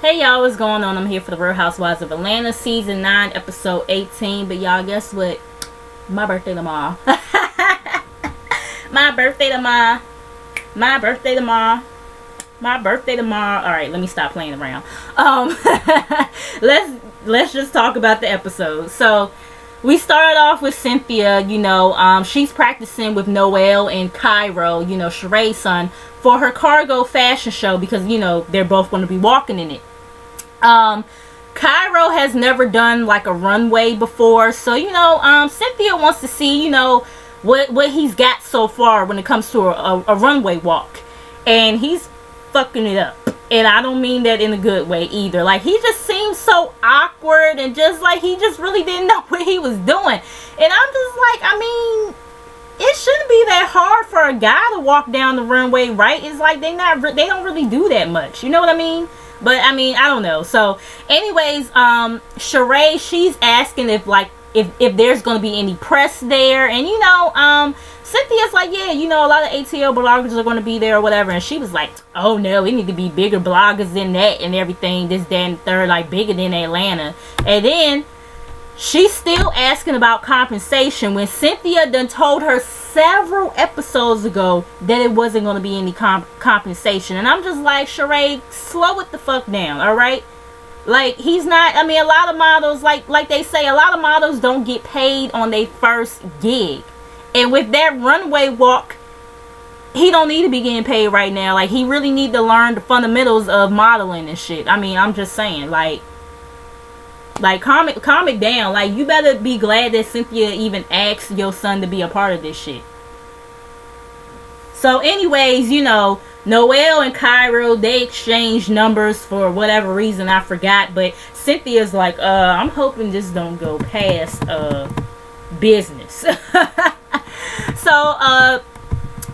Hey y'all, what's going on? I'm here for the Real Housewives of Atlanta, season 9, episode 18. But y'all, guess what? My birthday tomorrow. My birthday tomorrow. My birthday tomorrow. My birthday tomorrow. Alright, let me stop playing around. Let's just talk about the episode. So we started off with Cynthia, she's practicing with Noel and Cairo, Sheree's son, for her cargo fashion show because, they're both going to be walking in it. Cairo has never done like a runway before, so, Cynthia wants to see, what he's got so far when it comes to a runway walk. And he's fucking it up. And I don't mean that in a good way either. Like, he just seems so awkward and just like he just really didn't know what he was doing. And I'm just like, it shouldn't be that hard for a guy to walk down the runway, right? It's like they don't really do that much. You know what I mean? But I don't know. So anyways, Sheree, she's asking if there's going to be any press there. And Cynthia's like, yeah, a lot of ATL bloggers are going to be there or whatever. And she was like, oh no, it need to be bigger bloggers than that and everything. This, that, and third, like bigger than Atlanta. And then she's still asking about compensation when Cynthia done told her several episodes ago that it wasn't going to be any compensation. And I'm just like, Sheree, slow it the fuck down, alright? Like, he's not, a lot of models, like they say, a lot of models don't get paid on their first gig. And with that runway walk, he don't need to be getting paid right now. Like, he really need to learn the fundamentals of modeling and shit. I'm just saying, like calm it down. Like, you better be glad that Cynthia even asked your son to be a part of this shit. So anyways, Noel and Cairo, they exchanged numbers for whatever reason, I forgot. But Cynthia's like, I'm hoping this don't go past business. So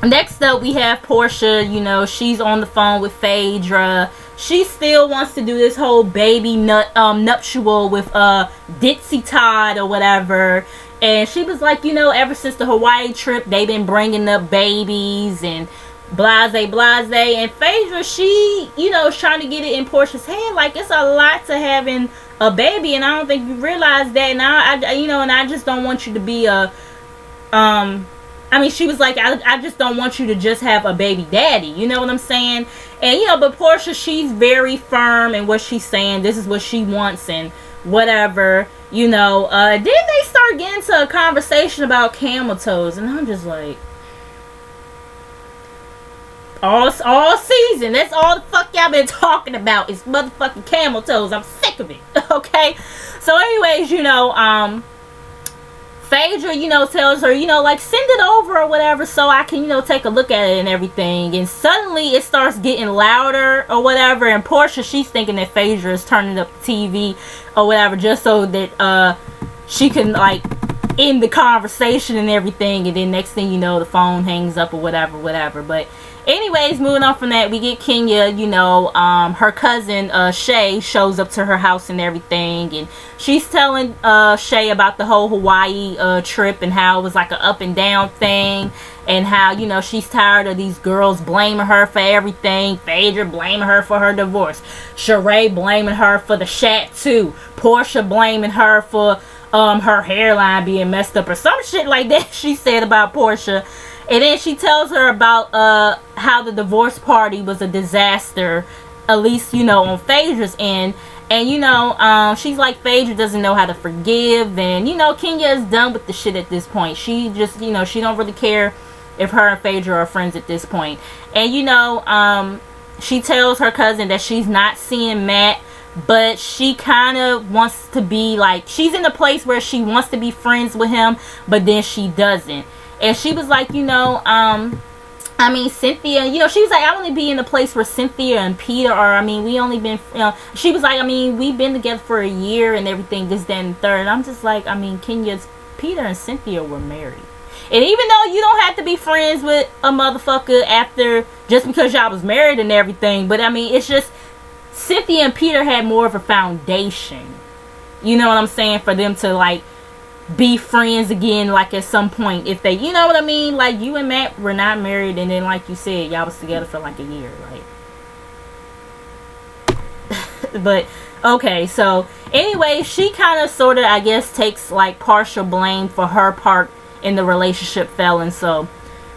next up we have Portia. She's on the phone with Phaedra. She still wants to do this whole baby nuptial with Ditsy Todd or whatever. And she was like, ever since the Hawaii trip, they've been bringing up babies and blase. And Phaedra, she, is trying to get it in Portia's head. Like, it's a lot to having a baby, and I don't think you realize that. And I just don't want you to be she was like, I just don't want you to just have a baby daddy. You know what I'm saying? And, but Portia, she's very firm in what she's saying. This is what she wants and whatever, Then they start getting into a conversation about camel toes. And I'm just like, all season, that's all the fuck y'all been talking about is motherfucking camel toes. I'm sick of it. Okay? So anyways, Phaedra, tells her, send it over or whatever so I can, take a look at it and everything. And suddenly it starts getting louder or whatever. And Portia, she's thinking that Phaedra is turning up the TV or whatever just so that she can, end the conversation and everything. And then next thing you know, the phone hangs up or whatever. But anyways, moving on from that, we get Kenya, her cousin, Shay, shows up to her house and everything, and she's telling, Shay about the whole Hawaii, trip and how it was like an up and down thing, and how, she's tired of these girls blaming her for everything, Phaedra blaming her for her divorce, Sheree blaming her for the shat too, Portia blaming her for, her hairline being messed up or some shit like that she said about Portia. And then she tells her about how the divorce party was a disaster, at least, on Phaedra's end. And, she's like, Phaedra doesn't know how to forgive. And, Kenya is done with the shit at this point. She just, she don't really care if her and Phaedra are friends at this point. And, she tells her cousin that she's not seeing Matt, but she kind of wants to be like, she's in a place where she wants to be friends with him, but then she doesn't. And she was like, Cynthia, she was like, I want to be in a place where Cynthia and Peter are. We only been, she was like, we've been together for a year and everything, this, that, and third. And I'm just like, Kenya's, Peter and Cynthia were married. And even though you don't have to be friends with a motherfucker after, just because y'all was married and everything, but it's just, Cynthia and Peter had more of a foundation. You know what I'm saying? For them to, be friends again, at some point, if they, you know what I mean? Like, you and Matt were not married, and then, like you said, y'all was together for, a year, But okay, so anyway, she kind of sort of, I guess, takes like partial blame for her part in the relationship failing. So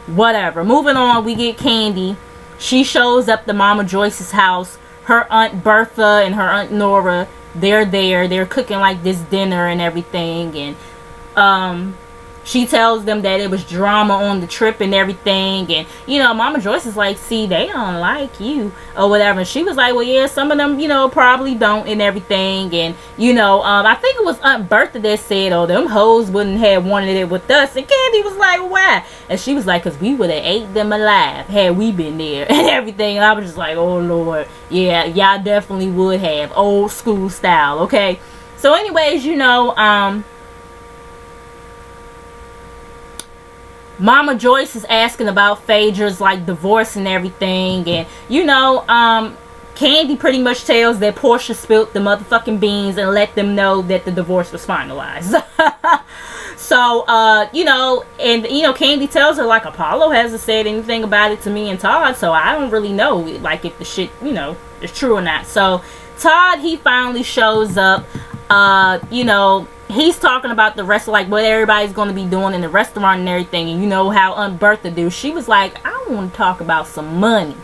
whatever. Moving on, we get Candy. She shows up to Mama Joyce's house. Her Aunt Bertha and her Aunt Nora, they're there. They're cooking like this dinner and everything. And she tells them that it was drama on the trip and everything. And, you know, Mama Joyce is like, see, they don't like you or whatever. And she was like, well, yeah, some of them, you know, probably don't and everything. And, you know, I think it was Aunt Bertha that said, oh, them hoes wouldn't have wanted it with us. And Candy was like, why? And she was like, because we would have ate them alive had we been there and everything. And I was just like, oh, Lord. Yeah, y'all definitely would have. Old school style, okay? So anyways, you know, Mama Joyce is asking about Phaedra's like divorce and everything, and you know, Candy pretty much tells that Portia spilled the motherfucking beans and let them know that the divorce was finalized. So, you know, and you know, Candy tells her like Apollo hasn't said anything about it to me and Todd, so I don't really know like if the shit, you know, is true or not. So Todd, he finally shows up. You know, he's talking about the rest of like what everybody's going to be doing in the restaurant and everything. And you know how Aunt Bertha do. She was like, I want to talk about some money.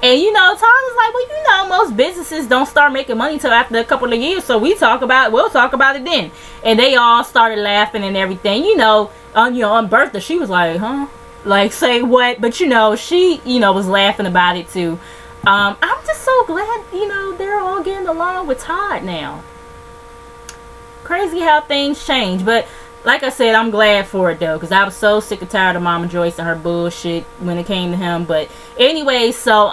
And you know, Todd was like, well, you know, most businesses don't start making money till after a couple of years. So we'll talk about it then. And they all started laughing and everything. You know, Aunt Bertha, she was like, huh? Like, say what? But you know, she, you know, was laughing about it too. I'm just so glad, you know, they're all getting along with Todd now. Crazy how things change. But like I said, I'm glad for it though, because I was so sick and tired of Mama Joyce and her bullshit when it came to him. But anyway, so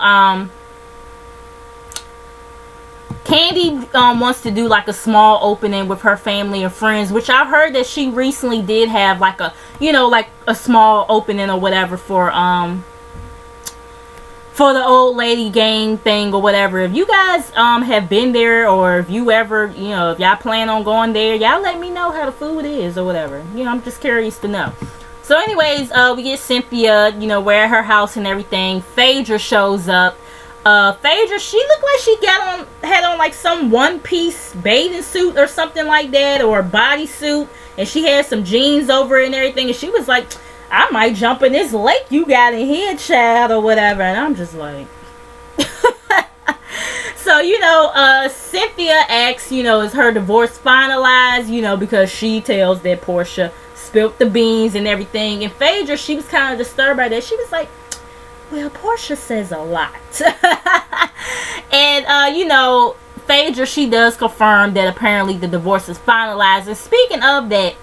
Candy wants to do like a small opening with her family and friends, which I heard that she recently did have like a, you know, like a small opening or whatever for the old lady gang thing or whatever. If you guys have been there, or if you ever, you know, if y'all plan on going there, y'all let me know how the food is or whatever. You know, I'm just curious to know. So anyways, we get Cynthia, you know, we're at her house and everything. Phaedra shows up. Phaedra, she looked like she had on like some one-piece bathing suit or something like that, or a bodysuit, and she had some jeans over it and everything, and she was like, I might jump in this lake you got in here, child, or whatever. And I'm just like... So, you know, Cynthia asks, you know, is her divorce finalized? You know, because she tells that Portia spilled the beans and everything. And Phaedra, she was kind of disturbed by that. She was like, well, Portia says a lot. And, you know, Phaedra, she does confirm that apparently the divorce is finalized. And speaking of that,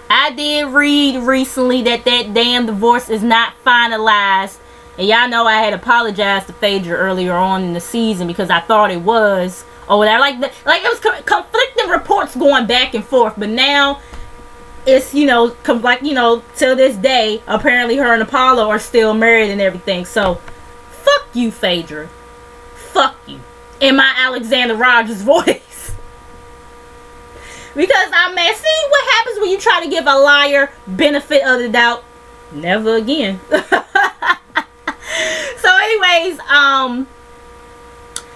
I did read recently that damn divorce is not finalized. And y'all know I had apologized to Phaedra earlier on in the season because I thought it was. Or whatever. Like it was conflicting reports going back and forth. But now it's, you know, like, you know, till this day, apparently her and Apollo are still married and everything. So, fuck you, Phaedra. Fuck you. In my Alexander Rogers voice. Because I'm mad. See what happens when you try to give a liar benefit of the doubt? Never again. So anyways,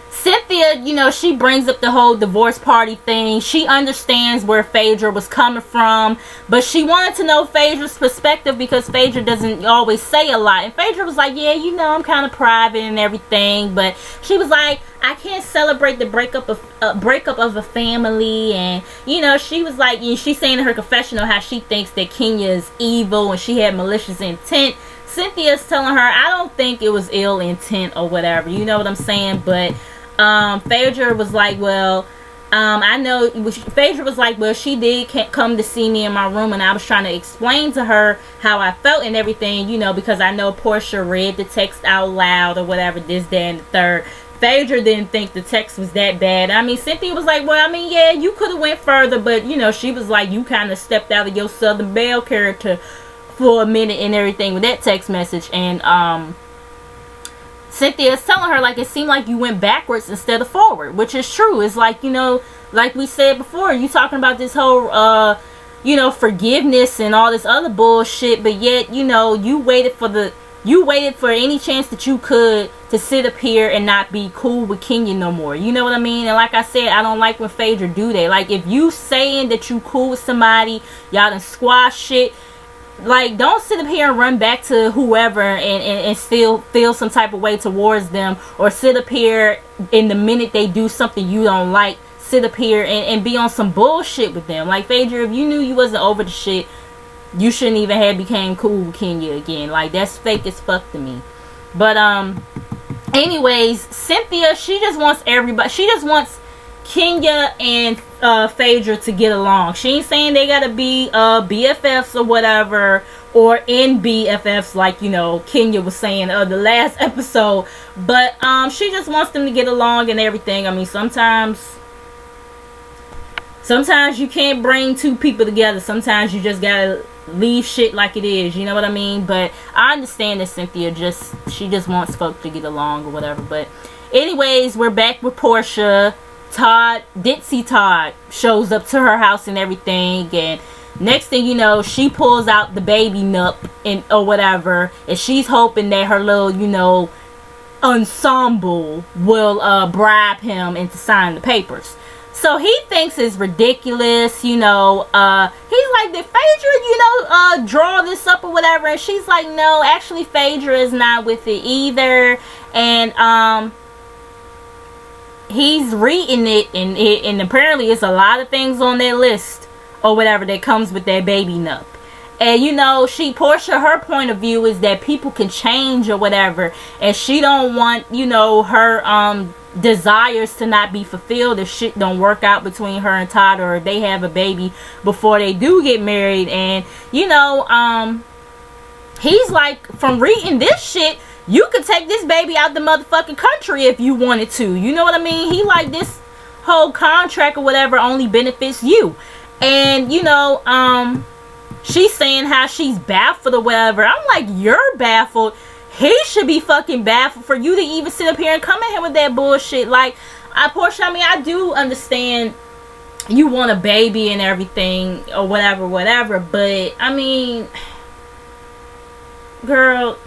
Cynthia, you know, she brings up the whole divorce party thing. She understands where Phaedra was coming from, but she wanted to know Phaedra's perspective because Phaedra doesn't always say a lot. And Phaedra was like, yeah, you know, I'm kind of private and everything, but she was like, I can't celebrate the breakup of a family. And you know, she was like, you know, she's saying in her confessional how she thinks that Kenya is evil and she had malicious intent. Cynthia's telling her, I don't think it was ill intent or whatever, you know what I'm saying? But Phaedra was like, well, I know. Phaedra was like, well, she did come to see me in my room, and I was trying to explain to her how I felt and everything, you know, because I know Portia read the text out loud or whatever, this, that, and the third. Phaedra didn't think the text was that bad. I mean, Cynthia was like, well, I mean, yeah, you could have went further, but, you know, she was like, you kind of stepped out of your Southern Belle character for a minute and everything with that text message. And Cynthia's telling her, like, it seemed like you went backwards instead of forward, which is true. It's like, you know, like we said before, you talking about this whole, you know, forgiveness and all this other bullshit, but yet, you know, you waited for the you waited for any chance that you could to sit up here and not be cool with Kenya no more. You know what I mean? And like I said, I don't like when Phaedra do that. Like, if you saying that you cool with somebody, y'all done squash shit, like, don't sit up here and run back to whoever and still feel some type of way towards them, or sit up here in the minute they do something you don't like, sit up here and be on some bullshit with them. Like, Phaedra, if you knew you wasn't over the shit, you shouldn't even have became cool with Kenya again. Like, that's fake as fuck to me. But anyways, Cynthia, she just wants everybody, she just wants Kenya and Phaedra to get along. She ain't saying they gotta be BFFs or whatever, or in BFFs like, you know, Kenya was saying the last episode. But she just wants them to get along and everything. I mean, sometimes you can't bring two people together. Sometimes you just gotta leave shit like it is, you know what I mean? But I understand that Cynthia she just wants folks to get along or whatever. But anyways, we're back with Portia. Ditzy Todd shows up to her house and everything, and next thing you know, she pulls out the baby nup or whatever, and she's hoping that her little, you know, ensemble will bribe him into signing the papers. So he thinks it's ridiculous, you know. He's like, did Phaedra, you know, draw this up or whatever? And she's like, no, actually Phaedra is not with it either. And he's reading it, and apparently it's a lot of things on that list or whatever that comes with that baby nup. And you know, Portia, her point of view is that people can change or whatever, and she don't want, you know, her desires to not be fulfilled if shit don't work out between her and Todd, or if they have a baby before they do get married. And you know, he's like, from reading this shit, you could take this baby out the motherfucking country if you wanted to. You know what I mean? He like, this whole contract or whatever only benefits you. And you know, she's saying how she's baffled or whatever. I'm like, you're baffled. He should be fucking baffled for you to even sit up here and come at him with that bullshit. Like, Portia, I mean, I do understand you want a baby and everything or whatever, but I mean, girl,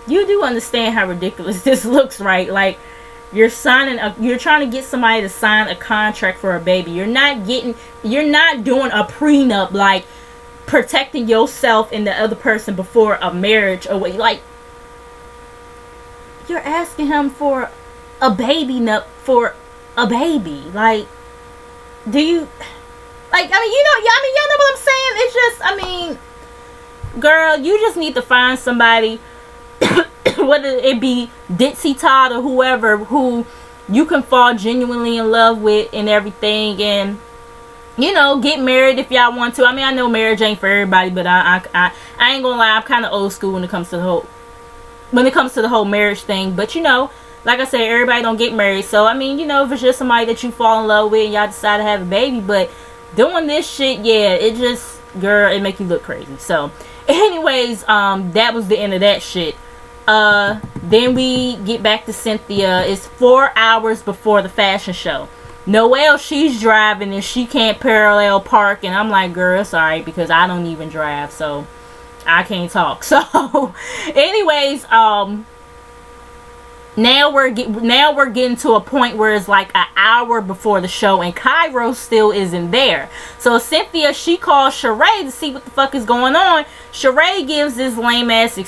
you do understand how ridiculous this looks, right? Like, you're trying to get somebody to sign a contract for a baby. You're not doing a prenup, like protecting yourself and the other person before a marriage, or like, you're asking him for a baby nup for a baby. Like, do you, like, I mean, you know, y'all know what I'm saying? It's just, I mean, girl, you just need to find somebody, whether it be Ditzy Todd or whoever, who you can fall genuinely in love with and everything, and you know, get married if y'all want to. I mean, I know marriage ain't for everybody, but I ain't gonna lie, I'm kind of old school when it comes to the whole marriage thing. But you know, like I said, everybody don't get married. So I mean, you know, if it's just somebody that you fall in love with and y'all decide to have a baby, but doing this shit, yeah, it just, girl, it make you look crazy. So anyways, that was the end of that shit. Then we get back to Cynthia. It's 4 hours before the fashion show. Noelle, she's driving and she can't parallel park, and I'm like, girl, it's alright, because I don't even drive, so I can't talk. So anyways, now we're getting to a point where it's like an hour before the show, and Cairo still isn't there. So Cynthia, she calls Sheree to see what the fuck is going on. Sheree gives this lame ass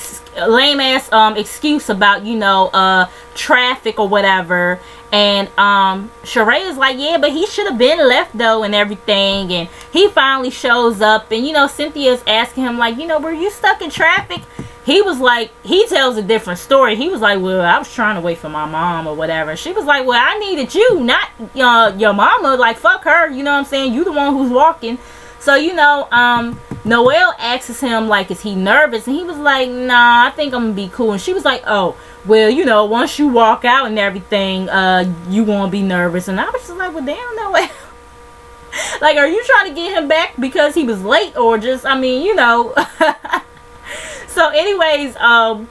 excuse about, you know, traffic or whatever. And Sheree is like, yeah, but he should have been left though and everything. And he finally shows up, and you know, Cynthia's asking him like, you know, were you stuck in traffic? He was like, he tells a different story. He was like, well, I was trying to wait for my mom or whatever. She was like, well, I needed you, not your mama. Like, fuck her, you know what I'm saying? You the one who's walking. So, you know, Noelle asks him, like, is he nervous? And he was like, nah, I think I'm gonna be cool. And she was like, oh, well, you know, once you walk out and everything, you won't be nervous. And I was just like, well, damn, Noelle. Like, are you trying to get him back because he was late, or just, I mean, you know. So anyways, I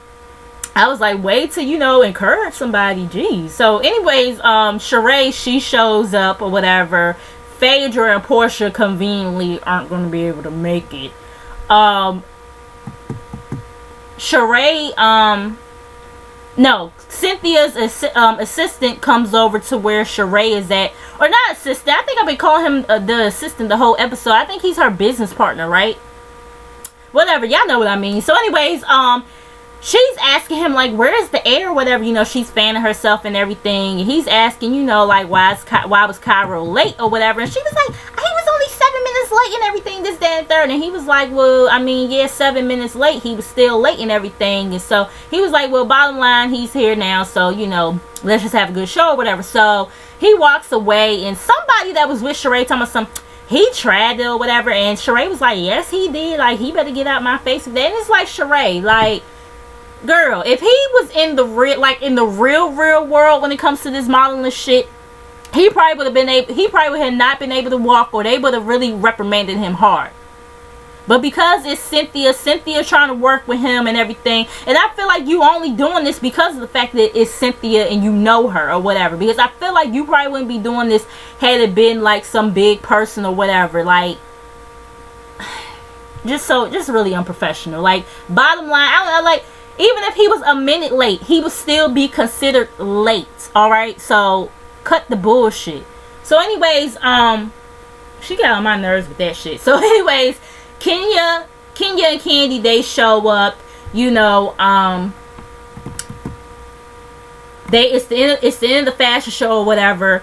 was like, wait till, you know, encourage somebody, geez. So anyways, Sheree, she shows up or whatever. Phaedra and Portia conveniently aren't going to be able to make it. Sheree, no, Cynthia's assistant comes over to where Sheree is at, or not assistant. I think I've been calling him the assistant the whole episode. I think he's her business partner, right? Whatever, y'all know what I mean. So, anyways, she's asking him like, where's the air, whatever. You know, she's fanning herself and everything. And he's asking, you know, like, why was Cairo late or whatever. And she was like, he was only 7 minutes late and everything, this, that, and third. And he was like, well, I mean, yeah, 7 minutes late. He was still late and everything. And so he was like, well, bottom line, he's here now. So, you know, let's just have a good show or whatever. So he walks away, and somebody that was with Sheree talking about some, he tried it or whatever. And Sheree was like, yes, he did. Like, he better get out my face. And it's like, Sheree, like, girl, if he was in the real, like, in the real world when it comes to this modeling shit, he probably would have not been able to walk, or they would have really reprimanded him hard. But because it's Cynthia trying to work with him and everything, and I feel like you only doing this because of the fact that it's Cynthia and you know her or whatever, because I feel like you probably wouldn't be doing this had it been like some big person or whatever. Like, just really unprofessional. Like, bottom line, I don't know, like, even if he was a minute late, he would still be considered late. Alright, so cut the bullshit. So anyways, she got on my nerves with that shit. So anyways, Kenya and Candy, they show up, you know, it's the end of the fashion show or whatever.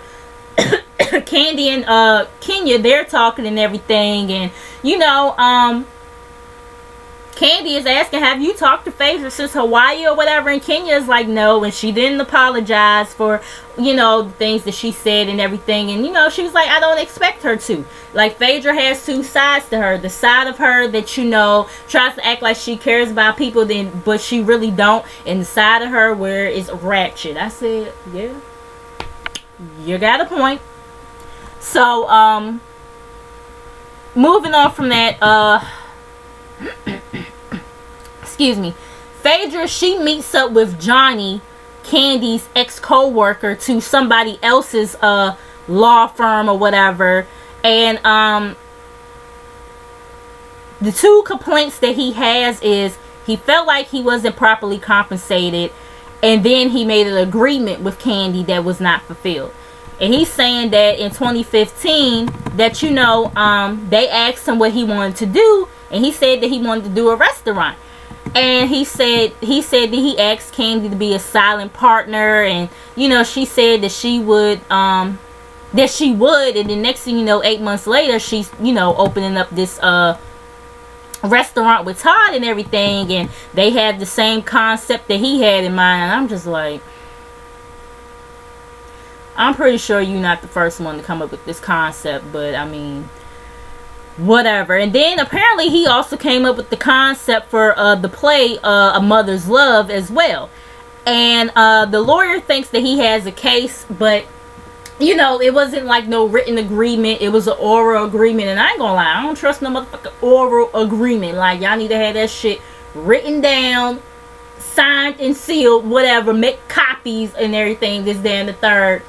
Candy and Kenya, they're talking and everything, and you know, Candy is asking, have you talked to Phaedra since Hawaii or whatever? And Kenya is like, no. And she didn't apologize for, you know, the things that she said and everything. And, you know, she was like, I don't expect her to. Like, Phaedra has two sides to her. The side of her that, you know, tries to act like she cares about people, but she really don't. And the side of her where it's ratchet. I said, yeah, you got a point. So, moving on from that, excuse me, Phaedra, she meets up with Johnny, Candy's ex-co-worker, to somebody else's law firm or whatever, and the two complaints that he has is he felt like he wasn't properly compensated, and then he made an agreement with Candy that was not fulfilled. And he's saying that in 2015 that, you know, they asked him what he wanted to do, and he said that he wanted to do a restaurant. And he said that he asked Candy to be a silent partner, and, you know, she said that she would, and the next thing you know, 8 months later, she's, you know, opening up this restaurant with Todd and everything, and they have the same concept that he had in mind. And I'm just like, I'm pretty sure you're not the first one to come up with this concept, but I mean, whatever. And then apparently he also came up with the concept for the play A Mother's Love as well. And the lawyer thinks that he has a case, but, you know, it wasn't like no written agreement. It was an oral agreement. And I ain't gonna lie, I don't trust no motherfucking oral agreement. Like, y'all need to have that shit written down, signed and sealed, whatever, make copies and everything, this, that, and the third.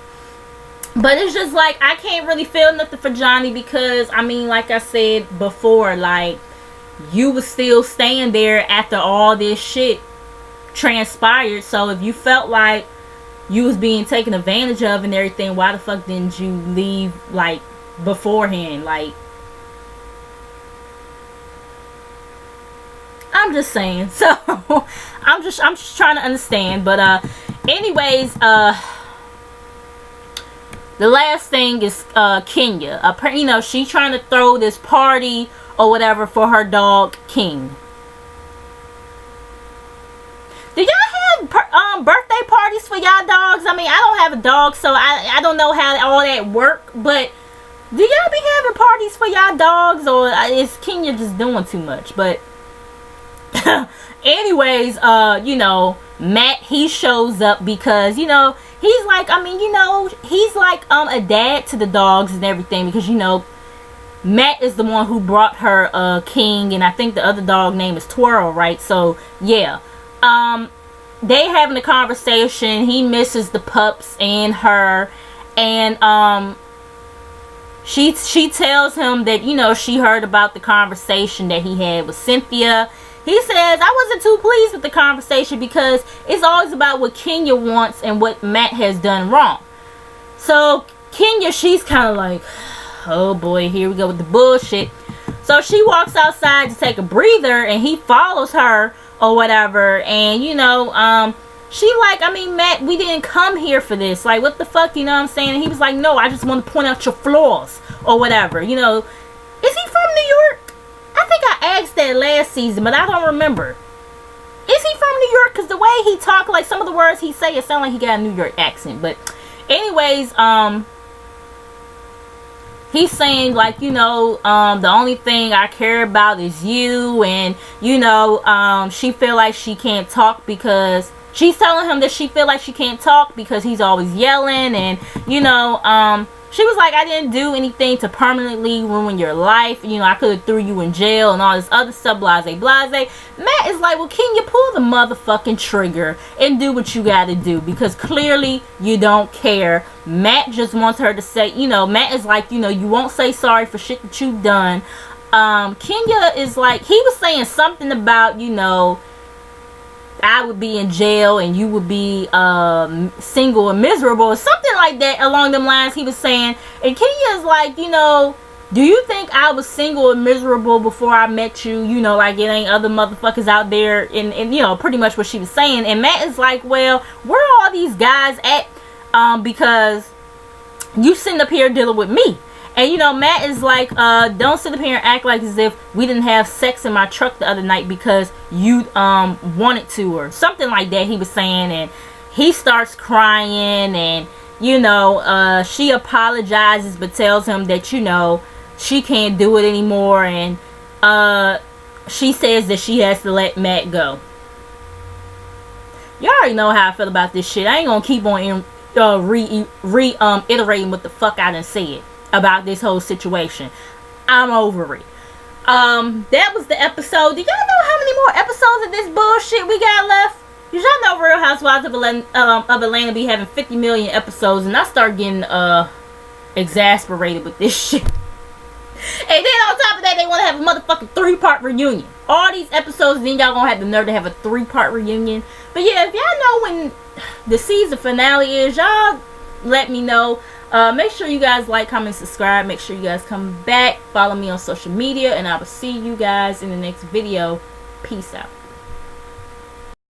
But it's just like, I can't really feel nothing for Johnny, because, I mean, like I said before, like, you was still staying there after all this shit transpired. So if you felt like you was being taken advantage of and everything, why the fuck didn't you leave, like, beforehand? Like, I'm just saying. So I'm just trying to understand. But anyways, the last thing is Kenya. You know, she's trying to throw this party or whatever for her dog King. Do y'all have birthday parties for y'all dogs? I mean, I don't have a dog, so I don't know how all that work. But do y'all be having parties for y'all dogs, or is Kenya just doing too much? But anyways, you know, Matt, he shows up because, you know, he's like, I mean, you know, he's like a dad to the dogs and everything, because, you know, Matt is the one who brought her King, and I think the other dog name is Twirl, right? So yeah, they having a conversation. He misses the pups and her, and she tells him that, you know, she heard about the conversation that he had with Cynthia. He says, I wasn't too pleased with the conversation because it's always about what Kenya wants and what Matt has done wrong. So Kenya, she's kind of like, oh boy, here we go with the bullshit. So she walks outside to take a breather, and he follows her or whatever. And she like, I mean, Matt, we didn't come here for this. Like, what the fuck, you know what I'm saying? And he was like, no, I just want to point out your flaws or whatever. Is he from New York? I think I asked that last season, but I don't remember. Is he from New York? Because the way he talk, like some of the words he say, it sound like he got a New York accent. But anyways, he's saying like, the only thing I care about is you. And, she feel like she can't talk because she's telling him that she feel like she can't talk because he's always yelling. And, she was like, I didn't do anything to permanently ruin your life. I could have threw you in jail and all this other stuff, blase, blase. Matt is like, well, can you pull the motherfucking trigger and do what you gotta do? Because clearly you don't care. Matt just wants her to say, Matt is like, you won't say sorry for shit that you've done. Kenya is like, he was saying something about, I would be in jail and you would be single and miserable or something like that along them lines he was saying. And Kenya is like, do you think I was single and miserable before I met you? Like it ain't other motherfuckers out there, and pretty much what she was saying. And Matt is like, well, where are all these guys at? Because you sitting up here dealing with me. And Matt is like, don't sit up here and act like as if we didn't have sex in my truck the other night because you wanted to, or something like that he was saying. And he starts crying, and she apologizes but tells him that she can't do it anymore. And she says that she has to let Matt go. Y'all already know how I feel about this shit. I ain't gonna keep on reiterating what the fuck I done said about this whole situation. I'm over it. That was the episode. Do y'all know how many more episodes of this bullshit we got left? Y'all know Real Housewives of Atlanta be having 50 million episodes, and I start getting exasperated with this shit. And then on top of that, they want to have a motherfucking 3-part reunion. All these episodes, then y'all gonna have the nerve to have a 3-part reunion. But yeah, if y'all know when the season finale is, y'all let me know. Make sure you guys like, comment, subscribe. Make sure you guys come back. Follow me on social media, and I will see you guys in the next video. Peace out.